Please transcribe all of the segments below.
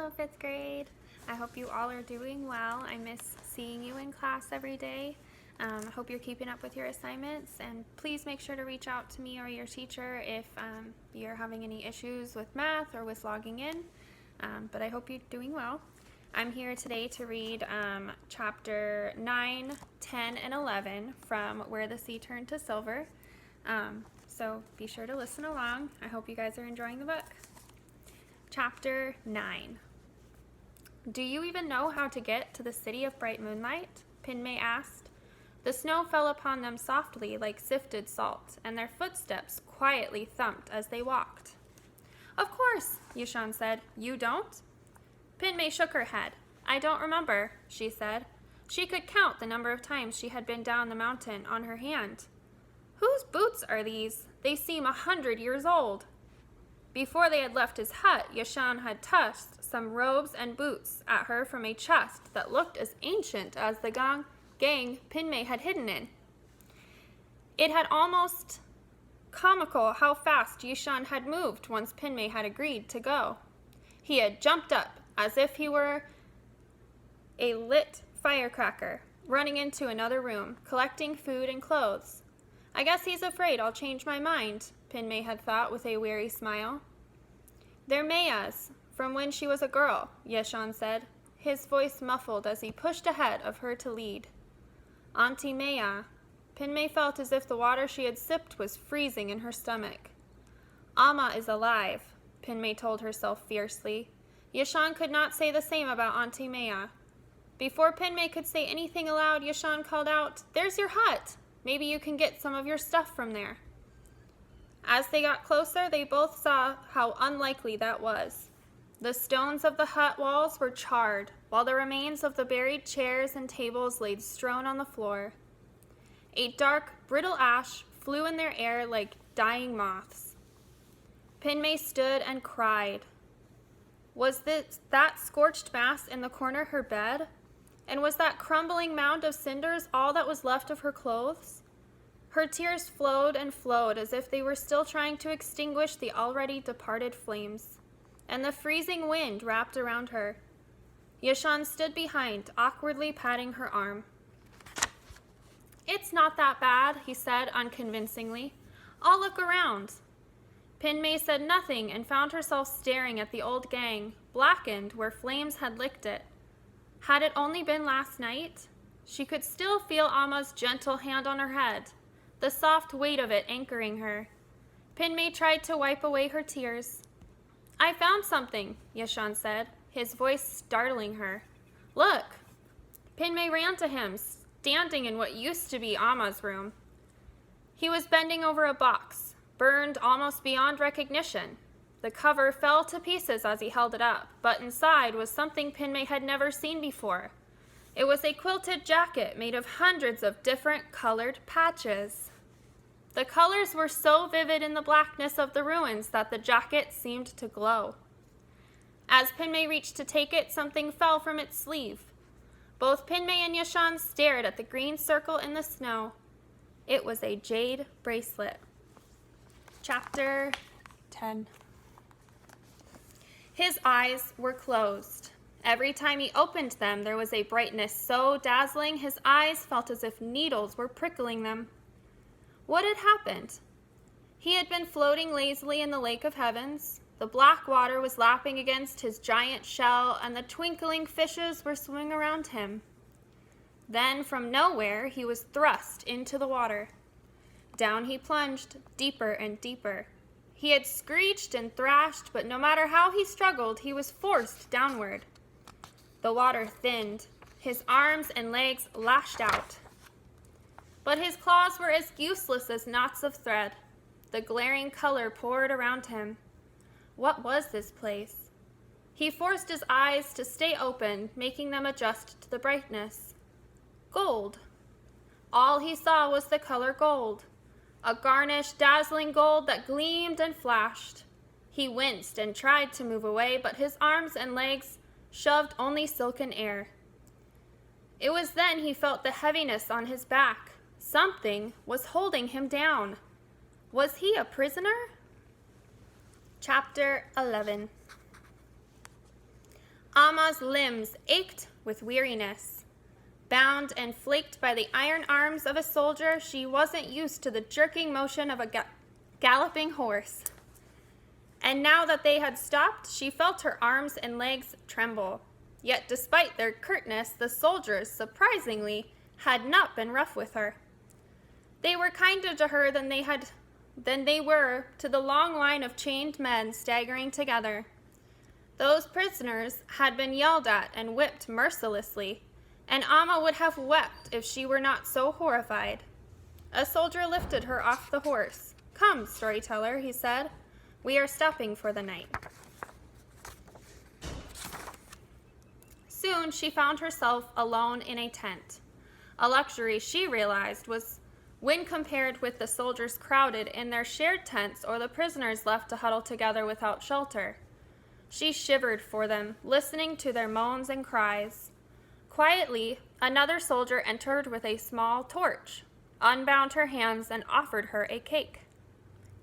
Hello, 5th grade. I hope you all are doing well. I miss seeing you in class every day. I hope you're keeping up with your assignments, and please make sure to reach out to me or your teacher if you're having any issues with math or with logging in, but I hope you're doing well. I'm here today to read chapter 9, 10, and 11 from Where the Sea Turned to Silver, so be sure to listen along. I hope you guys are enjoying the book. Chapter 9. Do you even know how to get to the city of bright moonlight? Pinmay asked. The snow fell upon them softly like sifted salt, and their footsteps quietly thumped as they walked. Of course, Yashan said. You don't? Pinmay shook her head. I don't remember, she said. She could count the number of times she had been down the mountain on her hand. Whose boots are these? They seem 100 years old. Before they had left his hut, Yashan had tossed some robes and boots at her from a chest that looked as ancient as the gang Pinmay had hidden in. It had almost comical how fast Yashan had moved once Pinmay had agreed to go. He had jumped up as if he were a lit firecracker, running into another room, collecting food and clothes. I guess he's afraid I'll change my mind, Pinmay had thought with a weary smile. They're Maya's, from when she was a girl, Yashan said, his voice muffled as he pushed ahead of her to lead. Auntie Maya. Pinmay felt as if the water she had sipped was freezing in her stomach. Amma is alive, Pinmay told herself fiercely. Yashan could not say the same about Auntie Maya. Before Pinmay could say anything aloud, Yashan called out, There's your hut! Maybe you can get some of your stuff from there. As they got closer, they both saw how unlikely that was. The stones of the hut walls were charred, while the remains of the buried chairs and tables lay strewn on the floor. A dark, brittle ash flew in their air like dying moths. Pinmay stood and cried. Was that scorched mass in the corner her bed? And was that crumbling mound of cinders all that was left of her clothes? Her tears flowed and flowed as if they were still trying to extinguish the already departed flames, and the freezing wind wrapped around her. Yashan stood behind, awkwardly patting her arm. It's not that bad, he said unconvincingly. I'll look around. Pinmay said nothing and found herself staring at the old gang, blackened where flames had licked it. Had it only been last night? She could still feel Amma's gentle hand on her head, the soft weight of it anchoring her. Pinmay tried to wipe away her tears. I found something, Yashan said, his voice startling her. Look! Pinmay ran to him, standing in what used to be Amma's room. He was bending over a box, burned almost beyond recognition. The cover fell to pieces as he held it up, but inside was something Pinmay had never seen before. It was a quilted jacket made of hundreds of different colored patches. The colors were so vivid in the blackness of the ruins that the jacket seemed to glow. As Pinmay reached to take it, something fell from its sleeve. Both Pinmay and Yashan stared at the green circle in the snow. It was a jade bracelet. Chapter 10. His eyes were closed. Every time he opened them, there was a brightness so dazzling his eyes felt as if needles were prickling them. What had happened? He had been floating lazily in the lake of heavens. The black water was lapping against his giant shell, and the twinkling fishes were swimming around him. Then, from nowhere, he was thrust into the water. Down he plunged, deeper and deeper. He had screeched and thrashed, but no matter how he struggled, he was forced downward. The water thinned. His arms and legs lashed out. But his claws were as useless as knots of thread. The glaring color poured around him. What was this place? He forced his eyes to stay open, making them adjust to the brightness. Gold. All he saw was the color gold. A garnished, dazzling gold that gleamed and flashed. He winced and tried to move away, but his arms and legs shoved only silken air. It was then he felt the heaviness on his back. Something was holding him down. Was he a prisoner? Chapter 11. Amma's limbs ached with weariness. Bound and flaked by the iron arms of a soldier, she wasn't used to the jerking motion of a galloping horse. And now that they had stopped, she felt her arms and legs tremble. Yet despite their curtness, the soldiers, surprisingly, had not been rough with her. They were kinder to her than they were to the long line of chained men staggering together. Those prisoners had been yelled at and whipped mercilessly, and Amma would have wept if she were not so horrified. A soldier lifted her off the horse. "Come, storyteller," he said. "We are stopping for the night." Soon she found herself alone in a tent. A luxury she realized was when compared with the soldiers crowded in their shared tents or the prisoners left to huddle together without shelter. She shivered for them, listening to their moans and cries. Quietly, another soldier entered with a small torch, unbound her hands, and offered her a cake.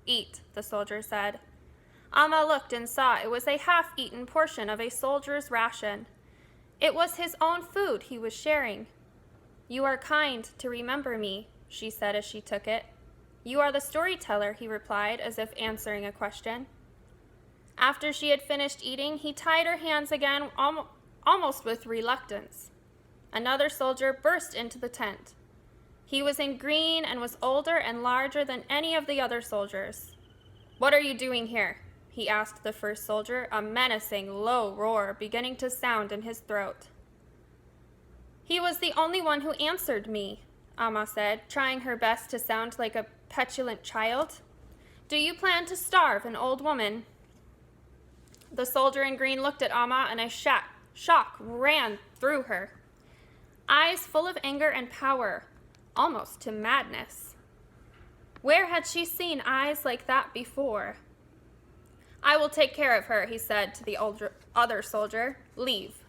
"Eat," the soldier said. Amma looked and saw it was a half-eaten portion of a soldier's ration. It was his own food he was sharing. "You are kind to remember me," she said as she took it. "You are the storyteller," he replied, as if answering a question. After she had finished eating, he tied her hands again, almost with reluctance. Another soldier burst into the tent. He was in green and was older and larger than any of the other soldiers. "What are you doing here?" he asked the first soldier, a menacing, low roar beginning to sound in his throat. "He was the only one who answered me," Amma said, trying her best to sound like a petulant child. "Do you plan to starve an old woman?" The soldier in green looked at Amma, and a shock ran through her. Eyes full of anger and power, almost to madness. Where had she seen eyes like that before? "I will take care of her," he said to the other soldier. "Leave."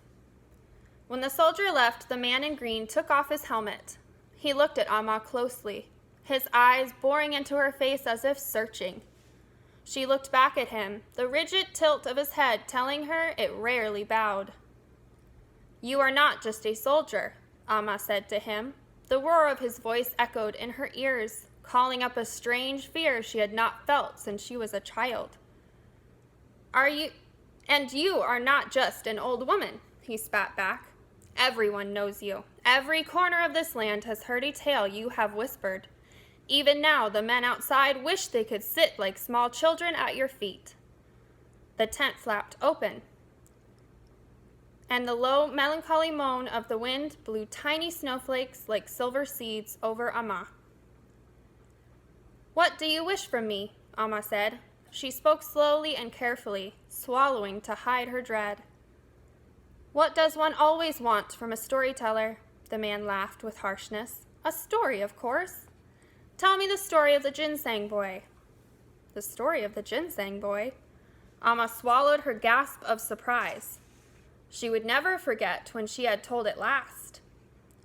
When the soldier left, the man in green took off his helmet. He looked at Amma closely, his eyes boring into her face as if searching. She looked back at him, the rigid tilt of his head telling her it rarely bowed. "You are not just a soldier," Amma said to him. The roar of his voice echoed in her ears, calling up a strange fear she had not felt since she was a child. You are not just an old woman," he spat back. "Everyone knows you. Every corner of this land has heard a tale you have whispered. Even now, the men outside wish they could sit like small children at your feet." The tent flapped open, and the low, melancholy moan of the wind blew tiny snowflakes like silver seeds over Amma. "What do you wish from me?" Amma said. She spoke slowly and carefully, swallowing to hide her dread. "What does one always want from a storyteller?" The man laughed with harshness. "A story, of course. Tell me the story of the ginseng boy." "The story of the ginseng boy?" Amma swallowed her gasp of surprise. She would never forget when she had told it last.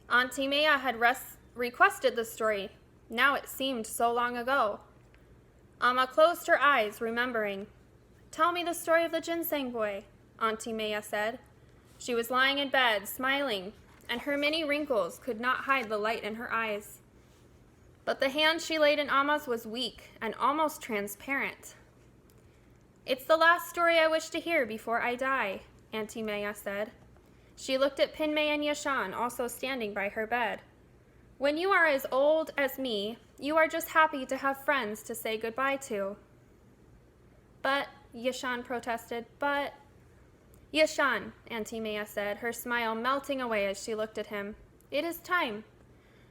Auntie Maya had requested the story. Now it seemed so long ago. Amma closed her eyes, remembering. "Tell me the story of the ginseng boy," Auntie Maya said. She was lying in bed, smiling, and her many wrinkles could not hide the light in her eyes. But the hand she laid in Amma's was weak and almost transparent. "It's the last story I wish to hear before I die," Auntie Maya said. She looked at Pinmay and Yashan, also standing by her bed. "When you are as old as me, you are just happy to have friends to say goodbye to." "But," Yashan protested, "but—" "Yashan," Auntie Maya said, her smile melting away as she looked at him. "It is time.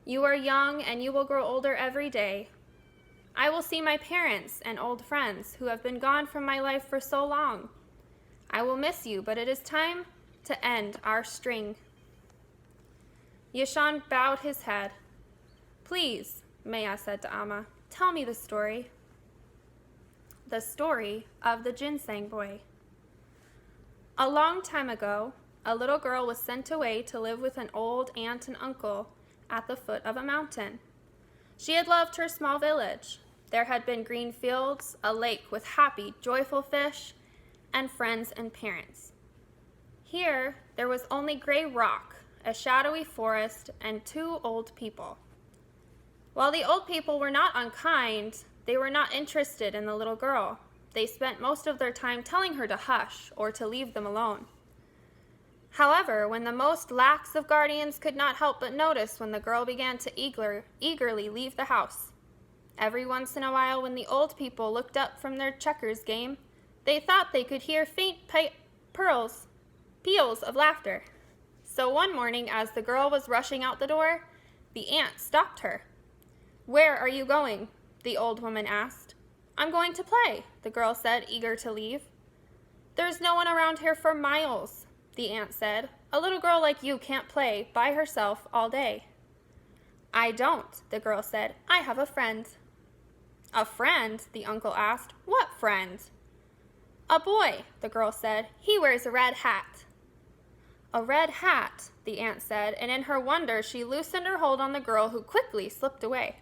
You are young, and you will grow older every day. I will see my parents and old friends who have been gone from my life for so long. I will miss you, but it is time to end our string." Yashan bowed his head. "Please," Maya said to Amma, "tell me the story." The story of the ginseng boy. A long time ago, a little girl was sent away to live with an old aunt and uncle at the foot of a mountain. She had loved her small village. There had been green fields, a lake with happy, joyful fish, and friends and parents. Here, there was only gray rock, a shadowy forest, and 2 old people. While the old people were not unkind, they were not interested in the little girl. They spent most of their time telling her to hush or to leave them alone. However, when the most lax of guardians could not help but notice when the girl began to eagerly leave the house. Every once in a while, when the old people looked up from their checkers game, they thought they could hear faint peals of laughter. So one morning, as the girl was rushing out the door, the aunt stopped her. "Where are you going?" the old woman asked. "I'm going to play," the girl said, eager to leave. "There's no one around here for miles," the aunt said. "A little girl like you can't play by herself all day." "I don't," the girl said. "I have a friend." "A friend?" the uncle asked. "What friend?" "A boy," the girl said. "He wears a red hat." "A red hat," the aunt said, and in her wonder she loosened her hold on the girl, who quickly slipped away.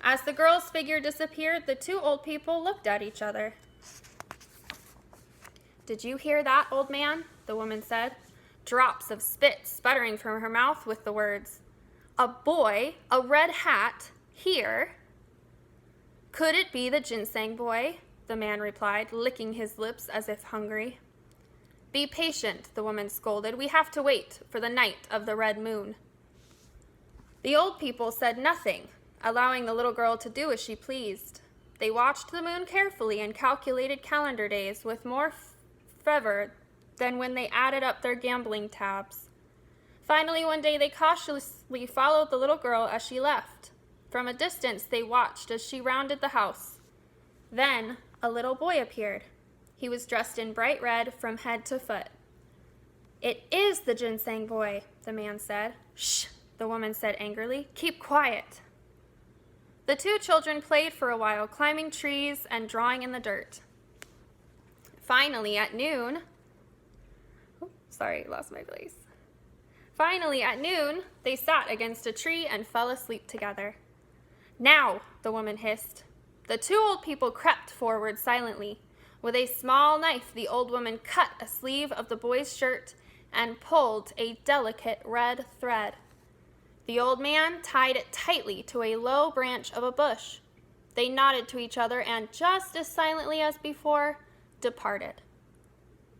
As the girl's figure disappeared, the 2 old people looked at each other. "Did you hear that, old man?" the woman said, drops of spit sputtering from her mouth with the words, "A boy, a red hat, here?" "Could it be the ginseng boy?" the man replied, licking his lips as if hungry. "Be patient," the woman scolded. "We have to wait for the night of the red moon." The old people said nothing, allowing the little girl to do as she pleased. They watched the moon carefully and calculated calendar days with more fervor than when they added up their gambling tabs. Finally, one day they cautiously followed the little girl as she left. From a distance, they watched as she rounded the house. Then a little boy appeared. He was dressed in bright red from head to foot. "It is the ginseng boy," the man said. "Shh," the woman said angrily. "Keep quiet." The 2 children played for a while, climbing trees and drawing in the dirt. Finally, at noon, they sat against a tree and fell asleep together. "Now," the woman hissed. The 2 old people crept forward silently. With a small knife, the old woman cut a sleeve of the boy's shirt and pulled a delicate red thread. The old man tied it tightly to a low branch of a bush. They nodded to each other and, just as silently as before, departed.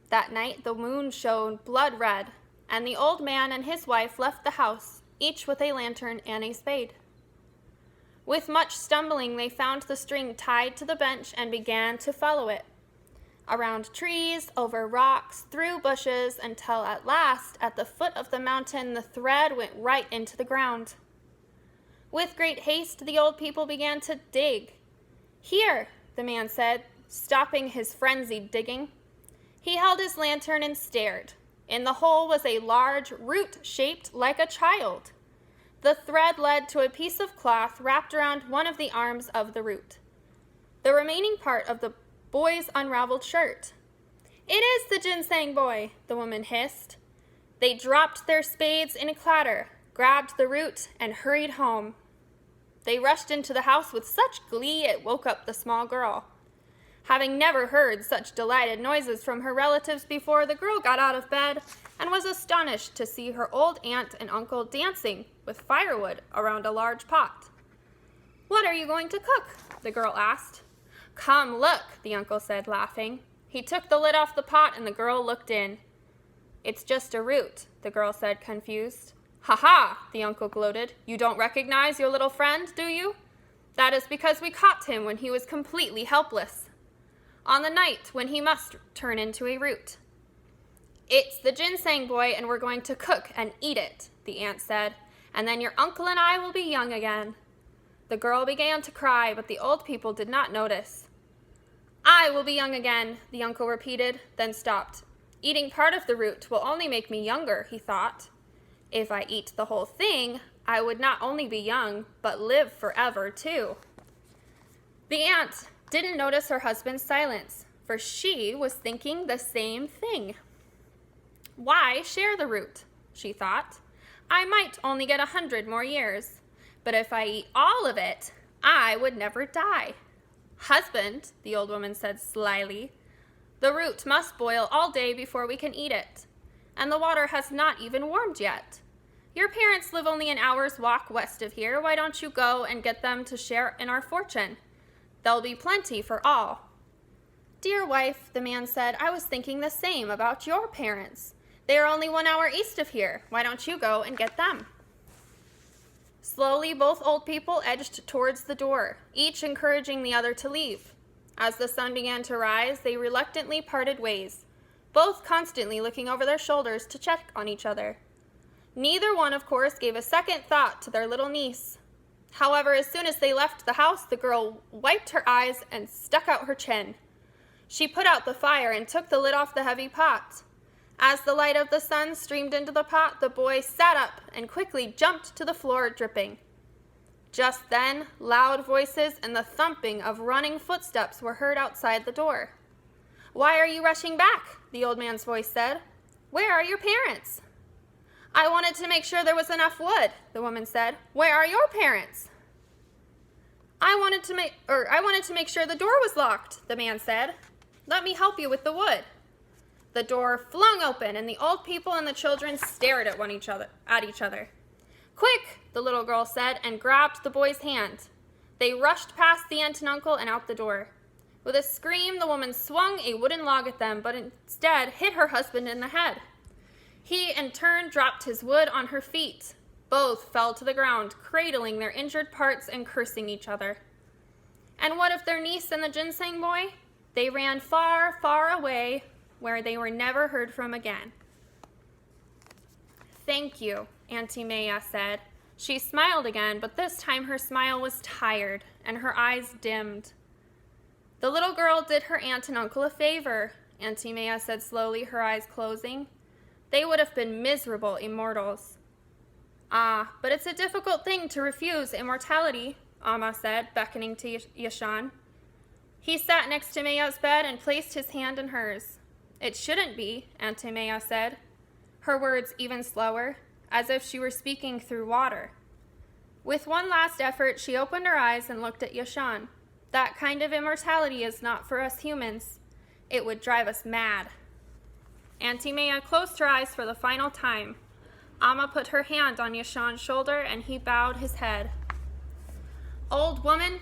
That night the moon shone blood red, and the old man and his wife left the house, each with a lantern and a spade. With much stumbling, they found the string tied to the bench and began to follow it. Around trees, over rocks, through bushes, until at last, at the foot of the mountain, the thread went right into the ground. With great haste, the old people began to dig. "Here," the man said, stopping his frenzied digging. He held his lantern and stared. In the hole was a large root shaped like a child. The thread led to a piece of cloth wrapped around one of the arms of the root, the remaining part of the boy's unraveled shirt. "It is the ginseng boy," the woman hissed. They dropped their spades in a clatter, grabbed the root, and hurried home. They rushed into the house with such glee it woke up the small girl. Having never heard such delighted noises from her relatives before, the girl got out of bed and was astonished to see her old aunt and uncle dancing with firewood around a large pot. "What are you going to cook?" the girl asked. "Come, look," the uncle said, laughing. He took the lid off the pot and the girl looked in. "It's just a root," the girl said, confused. "Ha ha," the uncle gloated. "You don't recognize your little friend, do you? That is because we caught him when he was completely helpless, on the night when he must turn into a root." "It's the ginseng boy, and we're going to cook and eat it," the aunt said, "and then your uncle and I will be young again." The girl began to cry, but the old people did not notice. "I will be young again," the uncle repeated, then stopped. "Eating part of the root will only make me younger," he thought. "If I eat the whole thing, I would not only be young, but live forever, too." The aunt didn't notice her husband's silence, for she was thinking the same thing. "Why share the root?" she thought. "I might only get 100 more years, but if I eat all of it, I would never die." "Husband," the old woman said slyly, "the root must boil all day before we can eat it. and the water has not even warmed yet. Your parents live only an hour's walk west of here. Why don't you go and get them to share in our fortune? There'll be plenty for all." "Dear wife," the man said, "I was thinking the same about your parents. They are only 1 hour east of here. Why don't you go and get them?" Slowly, both old people edged towards the door, each encouraging the other to leave. As the sun began to rise, they reluctantly parted ways, both constantly looking over their shoulders to check on each other. Neither one, of course, gave a second thought to their little niece. However, as soon as they left the house, the girl wiped her eyes and stuck out her chin. She put out the fire and took the lid off the heavy pot. As the light of the sun streamed into the pot, the boy sat up and quickly jumped to the floor, dripping. Just then, loud voices and the thumping of running footsteps were heard outside the door. "Why are you rushing back?" the old man's voice said. "Where are your parents?" "I wanted to make sure there was enough wood," the woman said. "Where are your parents?" I wanted to make sure the door was locked," the man said. "Let me help you with the wood." The door flung open, and the old people and the children stared at each other. "Quick," the little girl said, and grabbed the boy's hand. They rushed past the aunt and uncle and out the door. With a scream, the woman swung a wooden log at them, but instead hit her husband in the head. He, in turn, dropped his wood on her feet. Both fell to the ground, cradling their injured parts and cursing each other. And what of their niece and the ginseng boy? They ran far, far away, where they were never heard from again. "Thank you," Auntie Maya said. She smiled again, but this time her smile was tired, and her eyes dimmed. "The little girl did her aunt and uncle a favor," Auntie Maya said slowly, her eyes closing. "They would have been miserable immortals." "Ah, but it's a difficult thing to refuse immortality," Amma said, beckoning to Yashan. He sat next to Maya's bed and placed his hand in hers. "It shouldn't be," Auntie Maya said, her words even slower, as if she were speaking through water. With one last effort, she opened her eyes and looked at Yashan. "That kind of immortality is not for us humans. It would drive us mad." Auntie Maya closed her eyes for the final time. Amma put her hand on Yashan's shoulder, and he bowed his head. "Old woman,"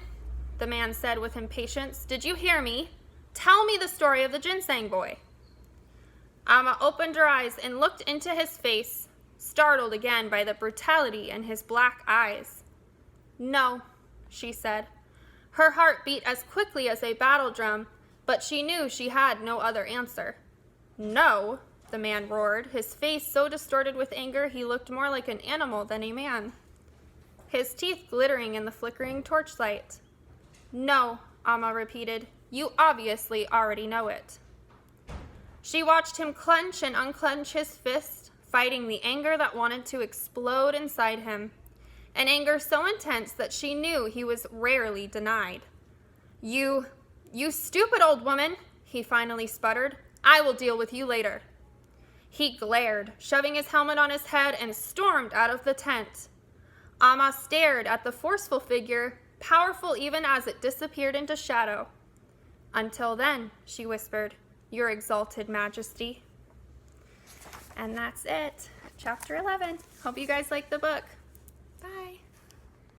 the man said with impatience, "did you hear me? Tell me the story of the ginseng boy." Amma opened her eyes and looked into his face, startled again by the brutality in his black eyes. "No," she said. Her heart beat as quickly as a battle drum, but she knew she had no other answer. "No," the man roared, his face so distorted with anger he looked more like an animal than a man, his teeth glittering in the flickering torchlight. "No," Amma repeated. "You obviously already know it." She watched him clench and unclench his fist, fighting the anger that wanted to explode inside him, an anger so intense that she knew he was rarely denied. You stupid old woman," he finally sputtered. "I will deal with you later." He glared, shoving his helmet on his head, and stormed out of the tent. Amma stared at the forceful figure, powerful even as it disappeared into shadow. "Until then," she whispered, "Your Exalted Majesty." And that's it. Chapter 11. Hope you guys like the book. Bye.